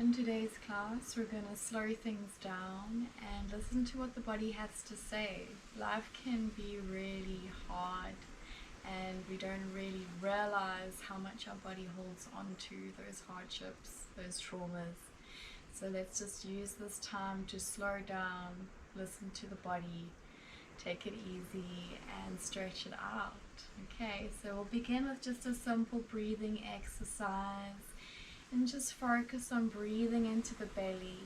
In today's class, we're going to slow things down and listen to what the body has to say. Life can be really hard and we don't really realize how much our body holds on to those hardships, those traumas. So let's just use this time to slow down, listen to the body, take it easy and stretch it out. Okay, so we'll begin with just a simple breathing exercise. And just focus on breathing into the belly,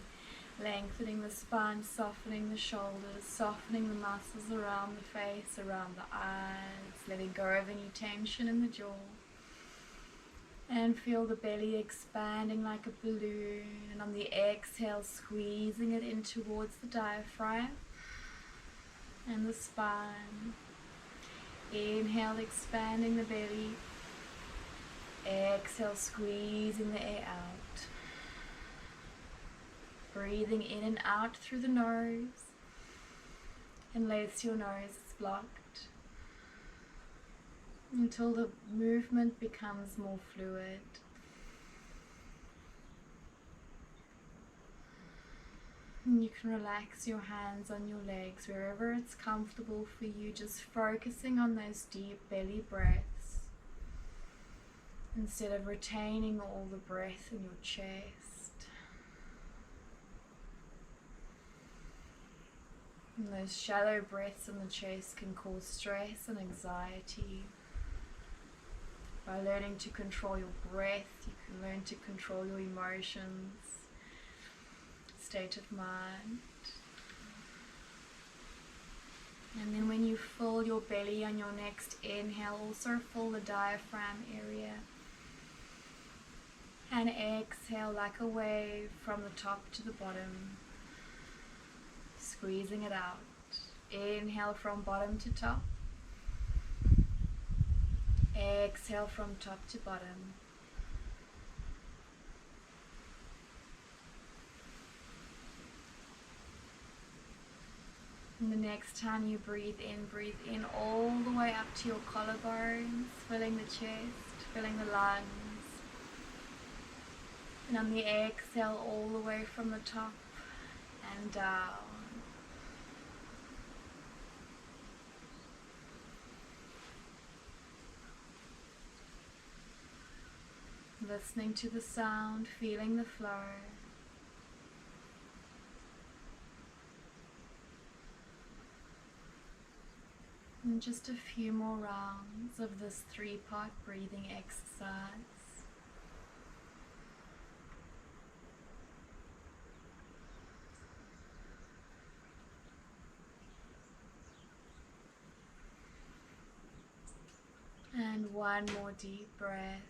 lengthening the spine, softening the shoulders, softening the muscles around the face, around the eyes, letting go of any tension in the jaw. And feel the belly expanding like a balloon. And on the exhale, squeezing it in towards the diaphragm and the spine. Inhale, expanding the belly. Exhale, squeezing the air out. Breathing in and out through the nose, unless your nose is blocked, until the movement becomes more fluid. And you can relax your hands on your legs wherever it's comfortable for you, just focusing on those deep belly breaths, instead of retaining all the breath in your chest. And those shallow breaths in the chest can cause stress and anxiety. By learning to control your breath, you can learn to control your emotions, state of mind. And then when you fill your belly on your next inhale, also fill the diaphragm area. And exhale like a wave from the top to the bottom, squeezing it out. Inhale from bottom to top. Exhale from top to bottom. And the next time you breathe in all the way up to your collarbones, filling the chest, filling the lungs. And on the exhale, all the way from the top and down. Listening to the sound, feeling the flow. And just a few more rounds of this 3-part breathing exercise. And one more deep breath.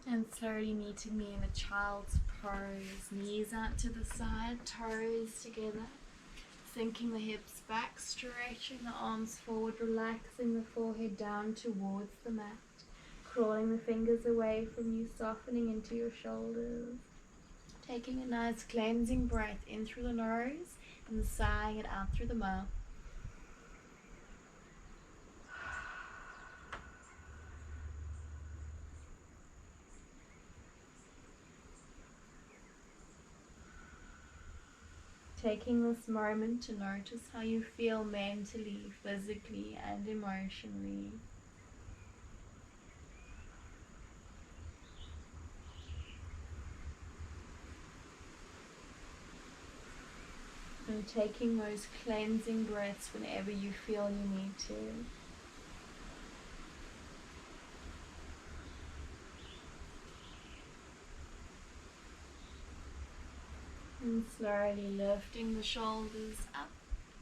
And slowly meeting me in a child's pose. Knees out to the side, toes together. Sinking the hips back, stretching the arms forward, relaxing the forehead down towards the mat. Crawling the fingers away from you, softening into your shoulders. Taking a nice cleansing breath in through the nose and sighing it out through the mouth. Taking this moment to notice how you feel mentally, physically, and emotionally. And taking those cleansing breaths whenever you feel you need to. And slowly lifting the shoulders up,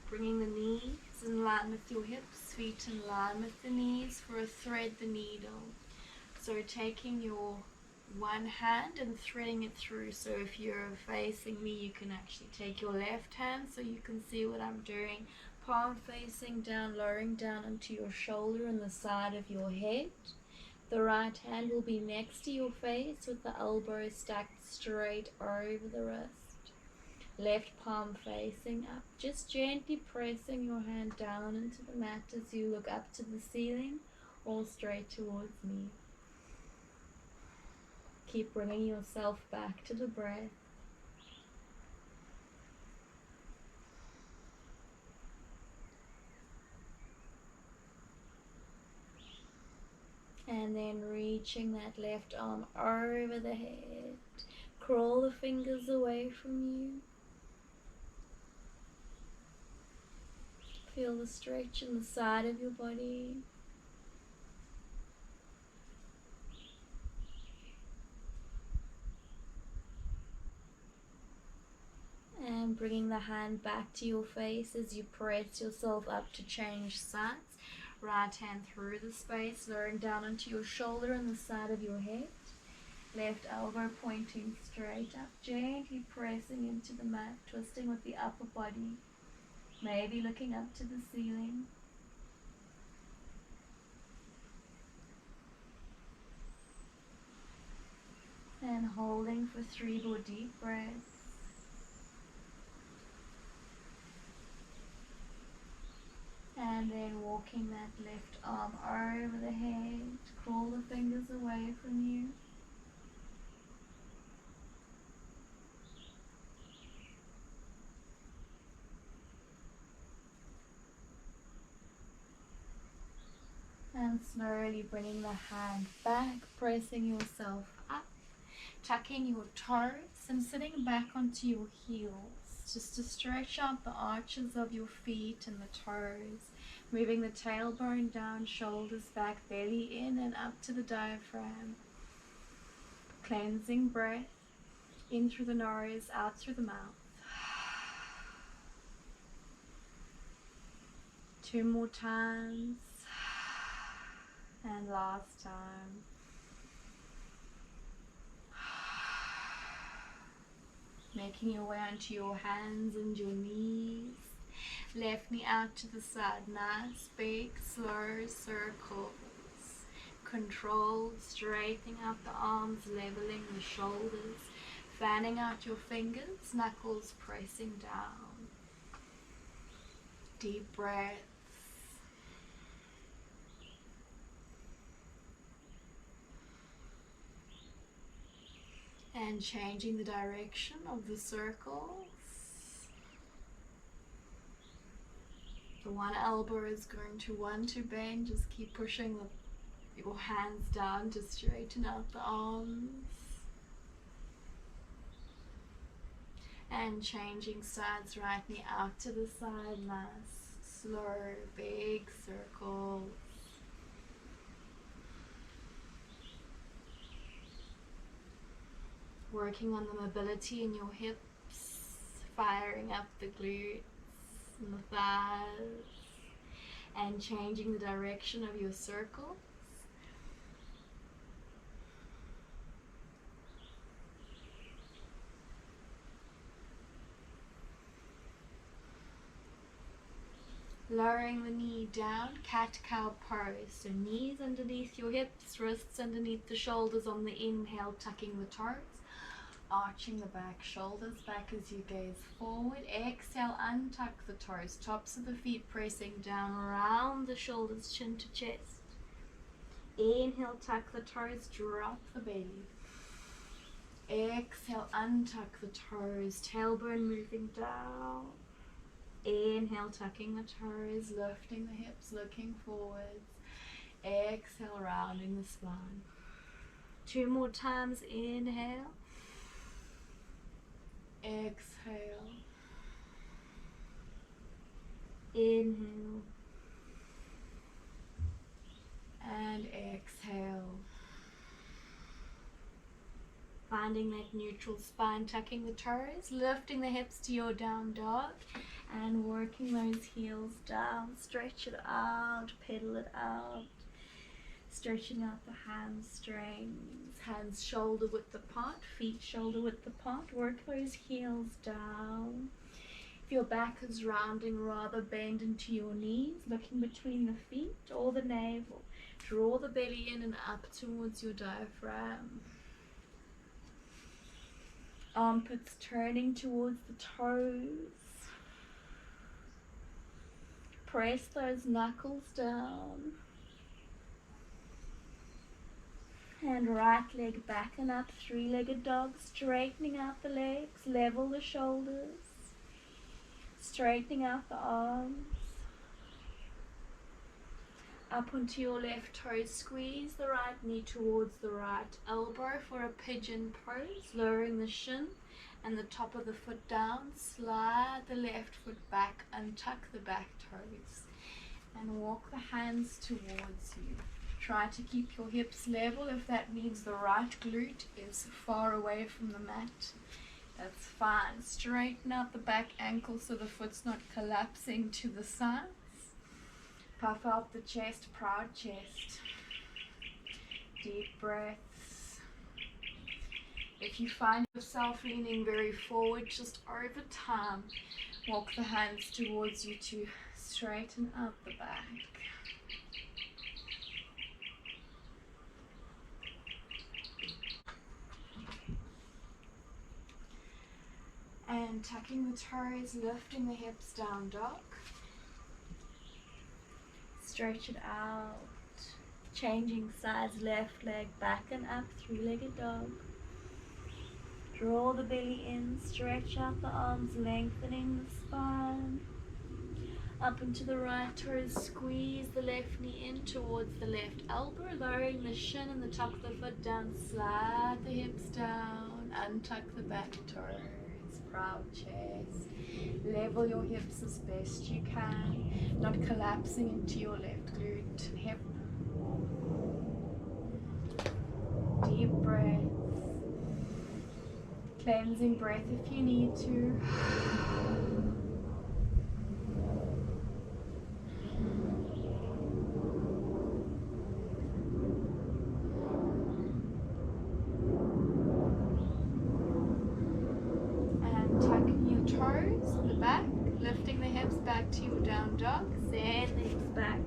bringing the knees in line with your hips, feet in line with the knees for a thread the needle. So taking your one hand and threading it through. So if you're facing me, you can actually take your left hand so you can see what I'm doing. Palm facing down, lowering down onto your shoulder and the side of your head. The right hand will be next to your face with the elbow stacked straight over the wrist. Left palm facing up, just gently pressing your hand down into the mat as you look up to the ceiling All straight towards me. Keep bringing yourself back to the breath. And then reaching that left arm over the head. Crawl the fingers away from you. Feel the stretch in the side of your body. And bringing the hand back to your face as you press yourself up to change sides. Right hand through the space, lowering down onto your shoulder and the side of your head. Left elbow pointing straight up, gently pressing into the mat, twisting with the upper body. Maybe looking up to the ceiling. And holding for 3 more deep breaths. And then walking that left arm over the head. Crawl the fingers away from you. And slowly bringing the hand back, pressing yourself up, tucking your toes and sitting back onto your heels. Just to stretch out the arches of your feet and the toes, moving the tailbone down, shoulders back, belly in and up to the diaphragm. Cleansing breath, in through the nose, out through the mouth. 2 more times, and last time. Making your way onto your hands and your knees. Left knee out to the side. Nice, big, slow circles. Controlled, straightening out the arms, leveling the shoulders. Fanning out your fingers, knuckles pressing down. Deep breaths. And changing the direction of the circles. The one elbow is going to want to bend. Just keep pushing your hands down to straighten out the arms. And changing sides, right knee out to the side. Nice, slow, big circles. Working on the mobility in your hips, firing up the glutes and the thighs, and changing the direction of your circles. Lowering the knee down, cat-cow pose. So knees underneath your hips, wrists underneath the shoulders on the inhale, tucking the toes. Arching the back, shoulders back as you gaze forward. Exhale, untuck the toes, tops of the feet pressing down around the shoulders, chin to chest. Inhale, tuck the toes, drop the belly. Exhale, untuck the toes, tailbone moving down. Inhale, tucking the toes, lifting the hips, looking forwards. Exhale, rounding the spine. 2 more times, inhale. Exhale. Inhale. And exhale. Finding that neutral spine, tucking the toes, lifting the hips to your down dog, and working those heels down. Stretch it out, pedal it out. Stretching out the hamstrings, hands shoulder width apart, feet shoulder width apart. Work those heels down. If your back is rounding, rather bend into your knees, looking between the feet or the navel. Draw the belly in and up towards your diaphragm. Armpits turning towards the toes. Press those knuckles down. And right leg back and up, three-legged dog, straightening out the legs, level the shoulders, straightening out the arms. Up onto your left toes, squeeze the right knee towards the right elbow for a pigeon pose, lowering the shin and the top of the foot down. Slide the left foot back, untuck the back toes, and walk the hands towards you. Try to keep your hips level. If that means the right glute is far away from the mat, that's fine. Straighten out the back ankle so the foot's not collapsing to the sides. Puff out the chest, proud chest. Deep breaths. If you find yourself leaning very forward, just over time, walk the hands towards you to straighten out the back. And tucking the toes, lifting the hips, down dog. Stretch it out. Changing sides, left leg back and up, three-legged dog. Draw the belly in, stretch out the arms, lengthening the spine. Up into the right toes, squeeze the left knee in towards the left elbow, lowering the shin and the top of the foot down. Slide the hips down, untuck the back toes, proud chest. Level your hips as best you can, not collapsing into your left glute and hip. Deep breaths. Cleansing breath if you need to. And tucking your toes in the back, lifting the hips back to your down dog. Send the hips back.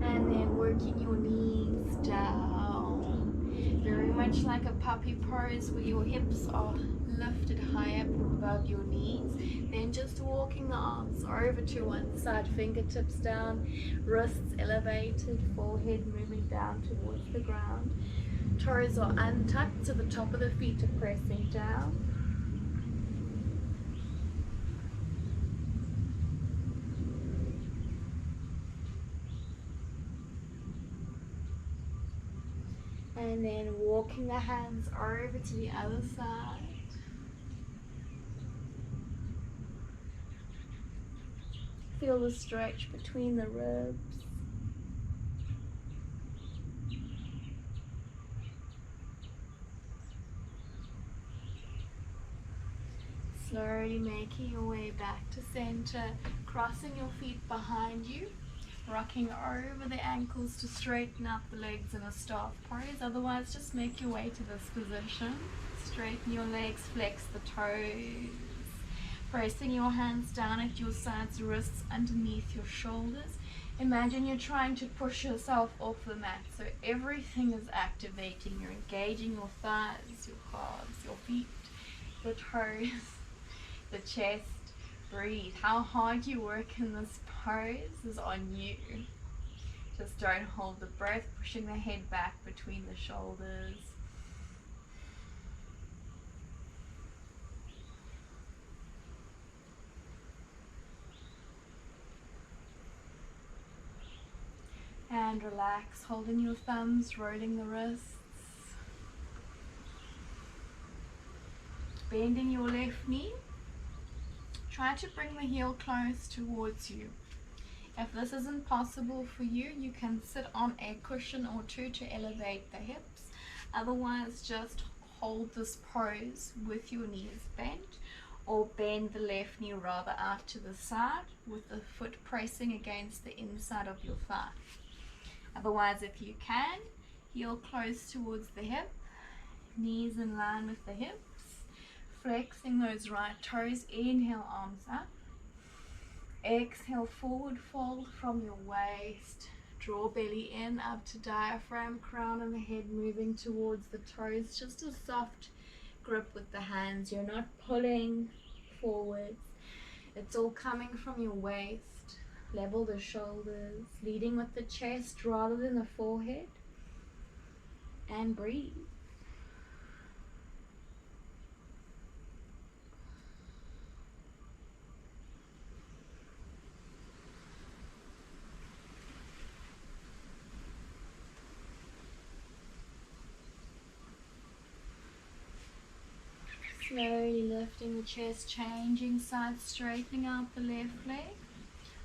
And then working your knees down. Very much like a puppy pose where your hips are lifted high up above your knees. Then just walking the arms over to one side, fingertips down, wrists elevated, forehead moving down towards the ground. Toes are untucked, so the top of the feet are pressing down. And then walking the hands over to the other side. Feel the stretch between the ribs. Slowly making your way back to center, crossing your feet behind you. Rocking over the ankles to straighten out the legs in a staff pose. Otherwise, just make your way to this position. Straighten your legs, flex the toes. Pressing your hands down at your sides, wrists underneath your shoulders. Imagine you're trying to push yourself off the mat. So everything is activating. You're engaging your thighs, your calves, your feet, the toes, the chest. Breathe. How hard you work in this pose is on you. Just don't hold the breath, pushing the head back between the shoulders. And relax, holding your thumbs, rolling the wrists. Bending your left knee. Try to bring the heel close towards you. If this isn't possible for you, you can sit on a cushion or two to elevate the hips. Otherwise, just hold this pose with your knees bent, or bend the left knee rather out to the side with the foot pressing against the inside of your thigh. Otherwise, if you can, heel close towards the hip, knees in line with the hips. Flexing those right toes. Inhale, arms up. Exhale, forward fold from your waist. Draw belly in, up to diaphragm, crown of the head moving towards the toes. Just a soft grip with the hands. You're not pulling forwards. It's all coming from your waist. Level the shoulders, leading with the chest rather than the forehead. And breathe. Slowly lifting the chest, changing sides, straightening out the left leg.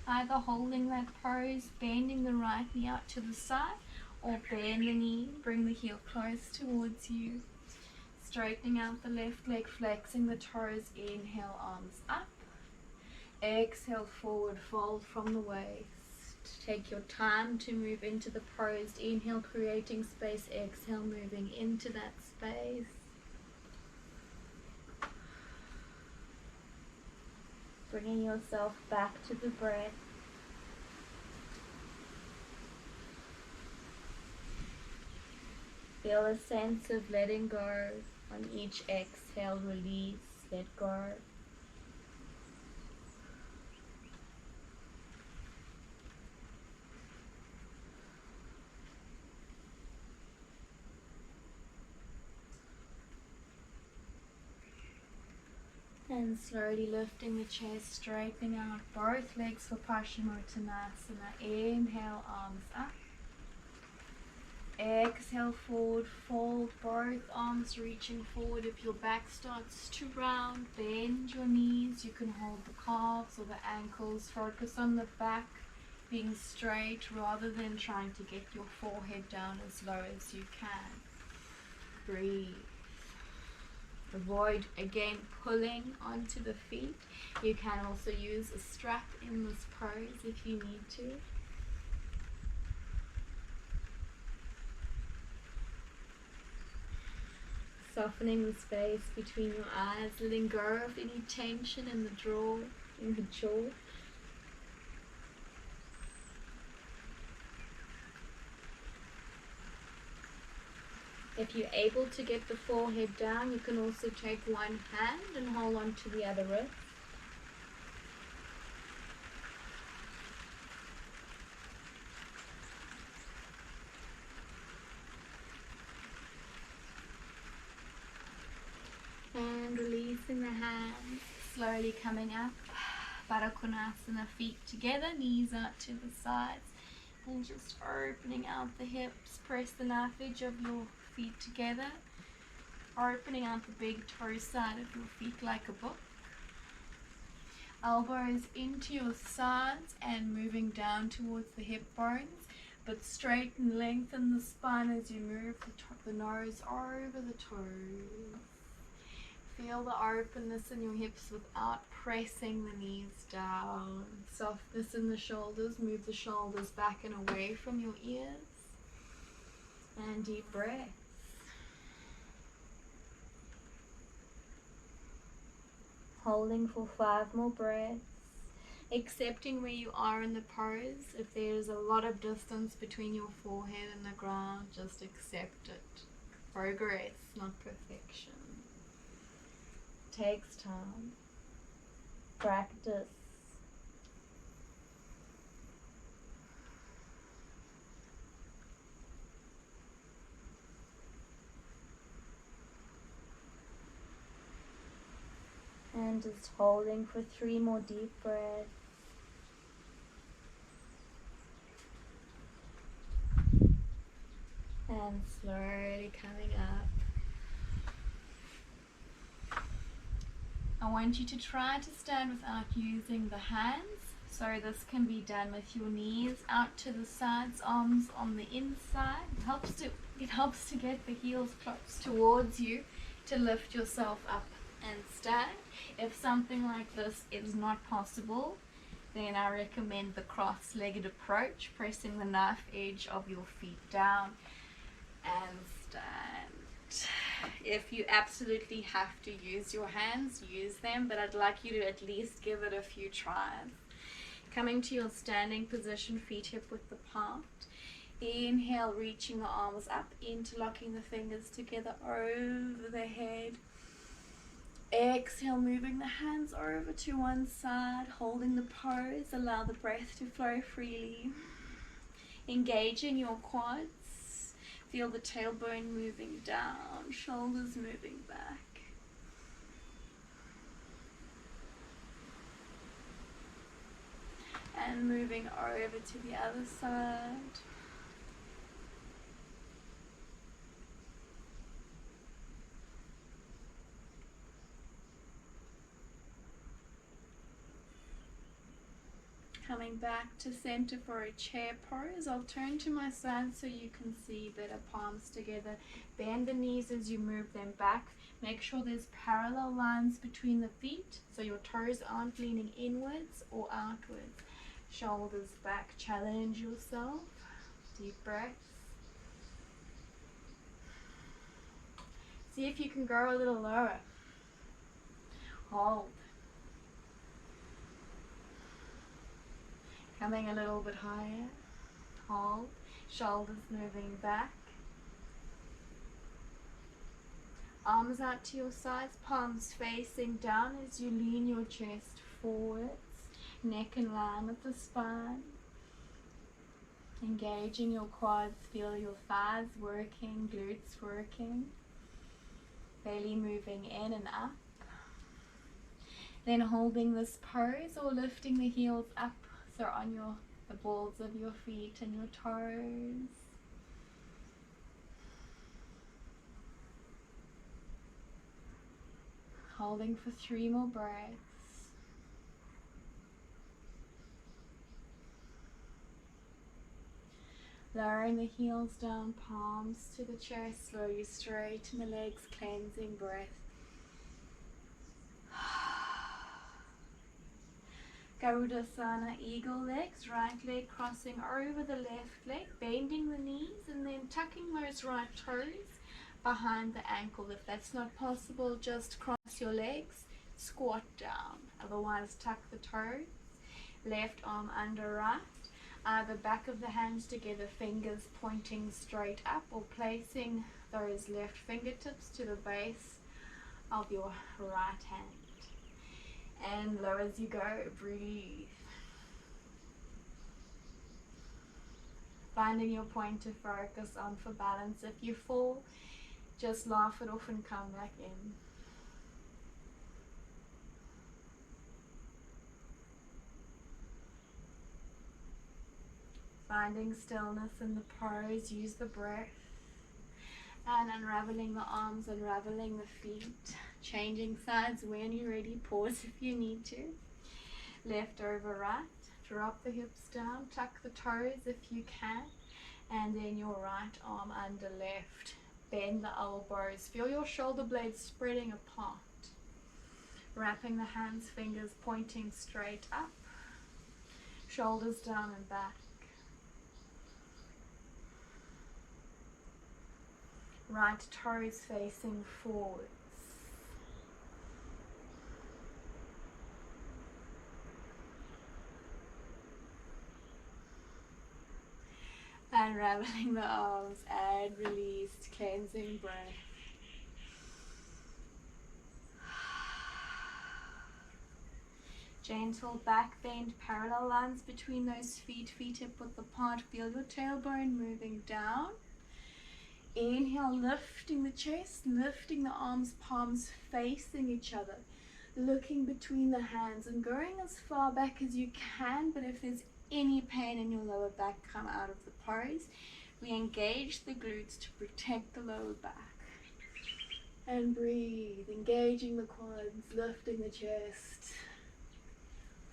Either holding that pose, bending the right knee out to the side, or bend the knee, bring the heel close towards you. Straightening out the left leg, flexing the toes, inhale, arms up. Exhale, forward fold from the waist. Take your time to move into the pose. Inhale, creating space. Exhale, moving into that space. Bringing yourself back to the breath. Feel a sense of letting go. On each exhale, release, let go. And slowly lifting the chest, straightening out both legs for Paschimottanasana. Inhale, arms up. Exhale, forward fold, both arms reaching forward. If your back starts to round, bend your knees. You can hold the calves or the ankles. Focus on the back being straight rather than trying to get your forehead down as low as you can. Breathe. Avoid, again, pulling onto the feet. You can also use a strap in this pose if you need to. Softening the space between your eyes, letting go of any tension in the jaw. If you're able to get the forehead down, you can also take one hand and hold on to the other wrist. And releasing the hands, slowly coming up. Baddha Konasana, feet together, knees out to the sides. And just opening out the hips, press the knife edge of your feet together, opening out the big toe side of your feet like a book. Elbows into your sides and moving down towards the hip bones, but straighten, lengthen the spine as you move the nose over the toes. Feel the openness in your hips without pressing the knees down. Softness in the shoulders. Move the shoulders back and away from your ears. And deep breaths. Holding for 5 more breaths. Accepting where you are in the pose. If there's a lot of distance between your forehead and the ground, just accept it. Progress, not perfection. Takes time. Practice. And just holding for 3 more deep breaths. And slowly coming up. I want you to try to stand without using the hands. So this can be done with your knees out to the sides, arms on the inside. It helps to get the heels close towards you to lift yourself up and stand. If something like this is not possible, then I recommend the cross-legged approach, pressing the knife edge of your feet down and stand. If you absolutely have to use your hands, use them, but I'd like you to at least give it a few tries. Coming to your standing position, feet hip width apart. Inhale, reaching the arms up, interlocking the fingers together over the head. Exhale, moving the hands over to one side, holding the pose, allow the breath to flow freely. Engaging your quads, feel the tailbone moving down, shoulders moving back. And moving over to the other side. Coming back to center for a chair pose. I'll turn to my side so you can see better, palms together. Bend the knees as you move them back. Make sure there's parallel lines between the feet so your toes aren't leaning inwards or outwards. Shoulders back, challenge yourself. Deep breaths. See if you can go a little lower. Hold. Coming a little bit higher. Hold. Shoulders moving back. Arms out to your sides, palms facing down as you lean your chest forwards. Neck in line with the spine. Engaging your quads, feel your thighs working, glutes working. Belly moving in and up. Then holding this pose or lifting the heels up so on the balls of your feet and your toes. Holding for 3 more breaths. Lowering the heels down, palms to the chest, slowly straighten the legs, cleansing breath. Garudasana, eagle legs, right leg crossing over the left leg, bending the knees and then tucking those right toes behind the ankle. If that's not possible, just cross your legs, squat down. Otherwise, tuck the toes, left arm under right. Either back of the hands together, fingers pointing straight up, or placing those left fingertips to the base of your right hand. And low as you go, breathe. Finding your point to focus on for balance. If you fall, just laugh it off and come back in. Finding stillness in the pose, use the breath. And unraveling the arms, unraveling the feet. Changing sides when you're ready. Pause if you need to. Left over right. Drop the hips down. Tuck the toes if you can. And then your right arm under left. Bend the elbows. Feel your shoulder blades spreading apart. Wrapping the hands, fingers pointing straight up. Shoulders down and back. Right toes facing forwards. Unraveling the arms and released, cleansing breath. Gentle back bend, parallel lines between those feet, feet hip width apart. Feel your tailbone moving down. Inhale, lifting the chest, lifting the arms, palms facing each other. Looking between the hands and going as far back as you can, but if there's any pain in your lower back, come out of the pose. We engage the glutes to protect the lower back. And breathe, engaging the quads, lifting the chest.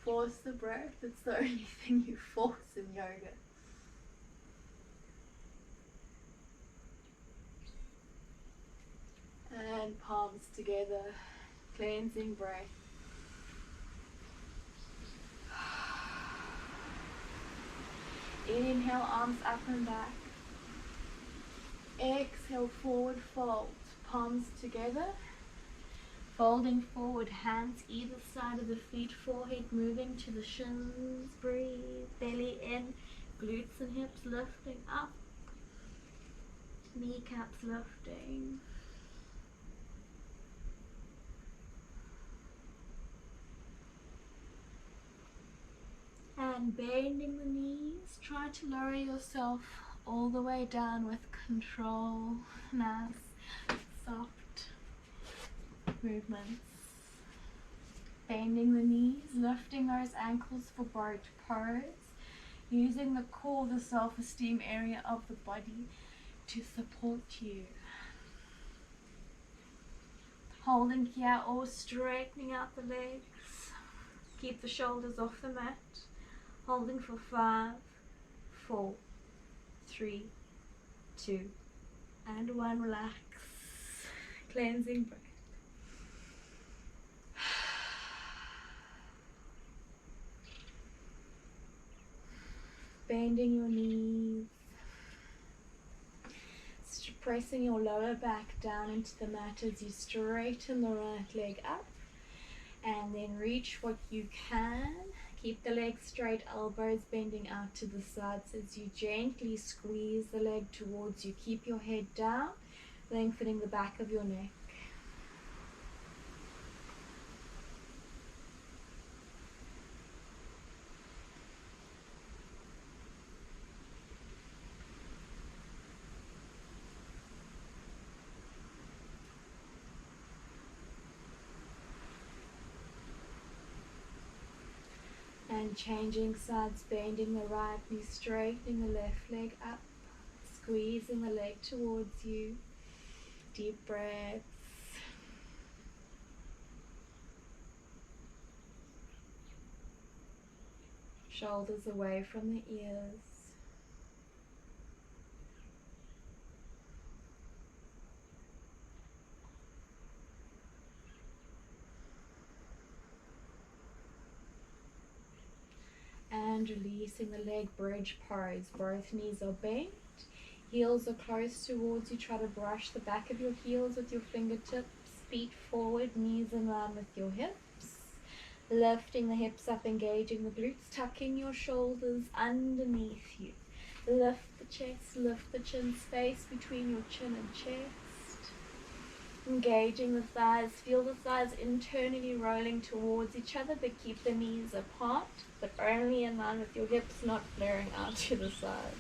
Force the breath, it's the only thing you force in yoga. And palms together, cleansing breath. Inhale, arms up and back. Exhale, forward fold, palms together. Folding forward, hands either side of the feet, forehead moving to the shins. Breathe, belly in, glutes and hips lifting up. Kneecaps lifting. And bending the knees, try to lower yourself all the way down with control. Nice, soft movements. Bending the knees, lifting those ankles for boat pose. Using the core, the self-esteem area of the body to support you. Holding here or straightening out the legs. Keep the shoulders off the mat. Holding for 5, 4, 3, 2, and 1. Relax. Cleansing breath. Bending your knees. Pressing your lower back down into the mat as you straighten the right leg up. And then reach what you can. Keep the legs straight, elbows bending out to the sides as you gently squeeze the leg towards you. Keep your head down, lengthening the back of your neck. And changing sides, bending the right knee, straightening the left leg up, squeezing the leg towards you. Deep breaths. Shoulders away from the ears. And releasing the leg bridge pose. Both knees are bent. Heels are close towards you. Try to brush the back of your heels with your fingertips. Feet forward, knees in line with your hips. Lifting the hips up, engaging the glutes. Tucking your shoulders underneath you. Lift the chest, lift the chin, space between your chin and chest. Engaging the thighs, feel the thighs internally rolling towards each other, but keep the knees apart, but only in line with your hips, not flaring out to the sides.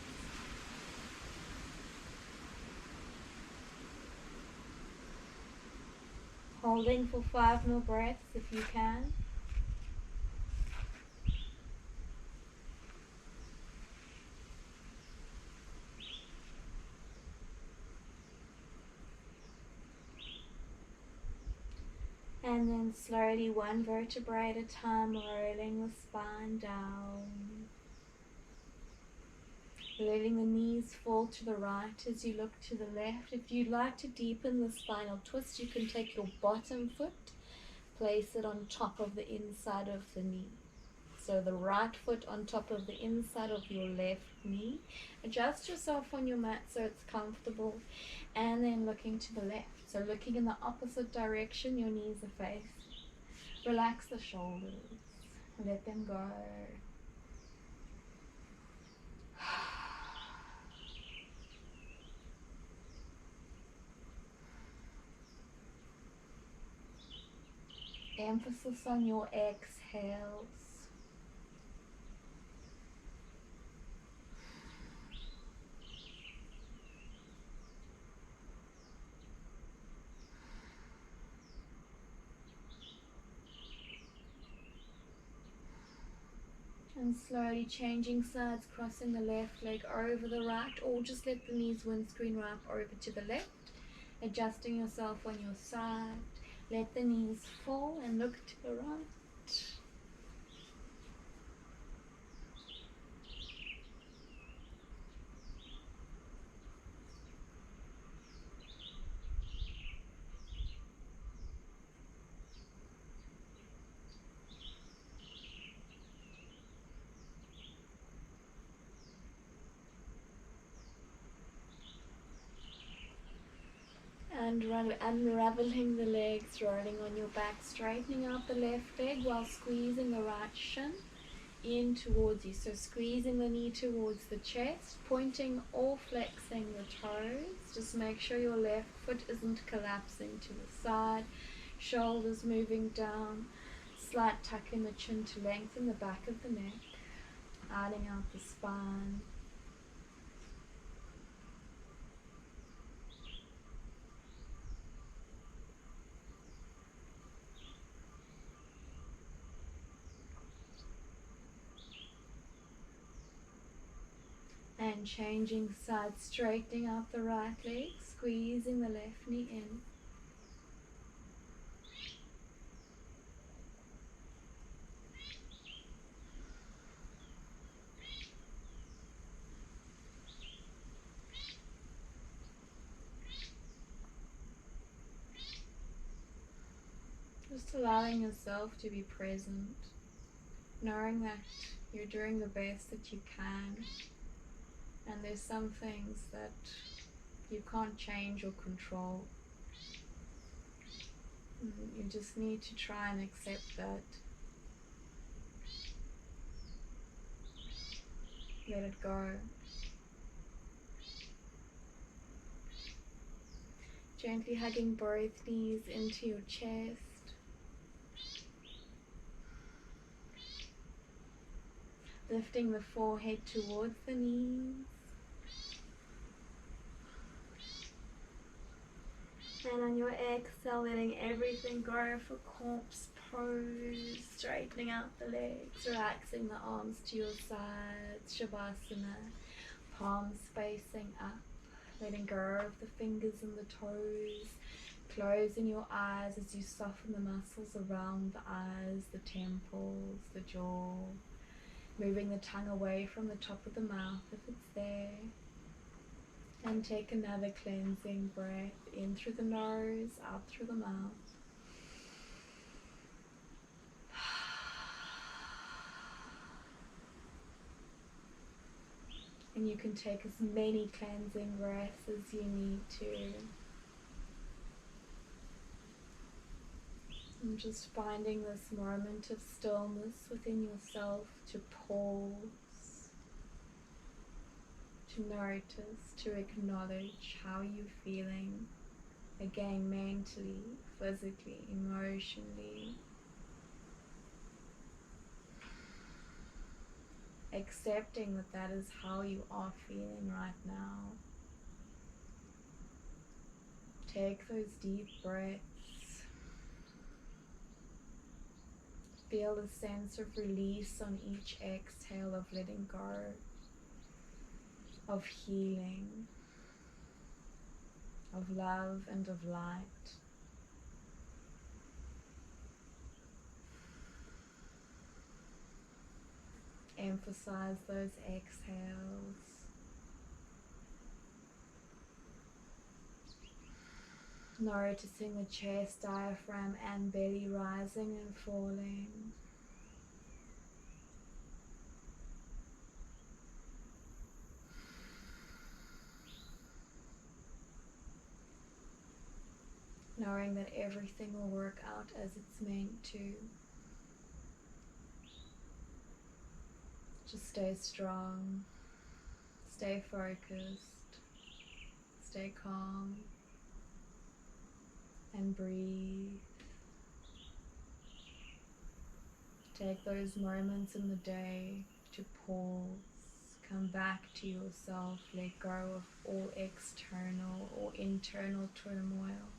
Holding for 5 more breaths if you can. And then slowly, one vertebrae at a time, rolling the spine down. Letting the knees fall to the right as you look to the left. If you'd like to deepen the spinal twist, you can take your bottom foot, place it on top of the inside of the knee. So the right foot on top of the inside of your left knee. Adjust yourself on your mat so it's comfortable. And then looking to the left. So looking in the opposite direction, your knees are facing. Relax the shoulders. Let them go. Emphasis on your exhales. And slowly changing sides, crossing the left leg over the right, or just let the knees windscreen wrap over to the left. Adjusting yourself on your side. Let the knees fall and look to the right. And unraveling the legs, rolling on your back, straightening out the left leg while squeezing the right shin in towards you. So squeezing the knee towards the chest, pointing or flexing the toes. Just make sure your left foot isn't collapsing to the side. Shoulders moving down. Slight tuck in the chin to lengthen the back of the neck. adding out the spine. And changing side, straightening out the right leg, squeezing the left knee in. Just allowing yourself to be present, knowing that you're doing the best that you can, and there's some things that you can't change or control. You just need to try and accept that. Let it go. Gently hugging both knees into your chest. Lifting the forehead towards the knees. And on your exhale, letting everything go for corpse pose. Straightening out the legs, relaxing the arms to your sides. Shavasana. Palms facing up. Letting go of the fingers and the toes. Closing your eyes as you soften the muscles around the eyes, the temples, the jaw. Moving the tongue away from the top of the mouth if it's there. And take another cleansing breath in through the nose, out through the mouth. And you can take as many cleansing breaths as you need to. And just finding this moment of stillness within yourself to pause, to notice, to acknowledge how you're feeling, again mentally, physically, emotionally. Accepting that that is how you are feeling right now. Take those deep breaths. Feel the sense of release on each exhale, of letting go, of healing, of love and of light. Emphasize those exhales. Noticing the chest, diaphragm and belly rising and falling. Knowing that everything will work out as it's meant to. Just stay strong, stay focused, stay calm, and breathe. Take those moments in the day to pause, come back to yourself, let go of all external or internal turmoil.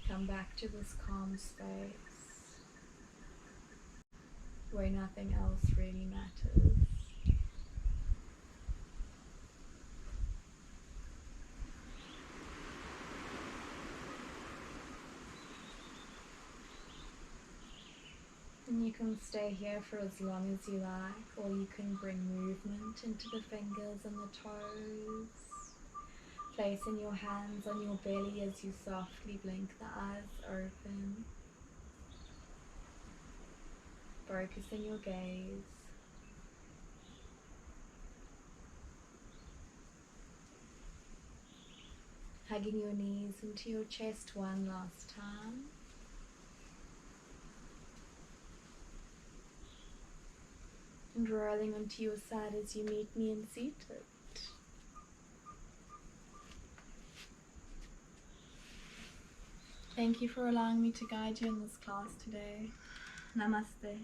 Come back to this calm space where nothing else really matters. And you can stay here for as long as you like, or you can bring movement into the fingers and the toes. Placing your hands on your belly as you softly blink the eyes open. Focusing your gaze. Hugging your knees into your chest one last time. And rolling onto your side as you meet me in seated. Thank you for allowing me to guide you in this class today. Namaste.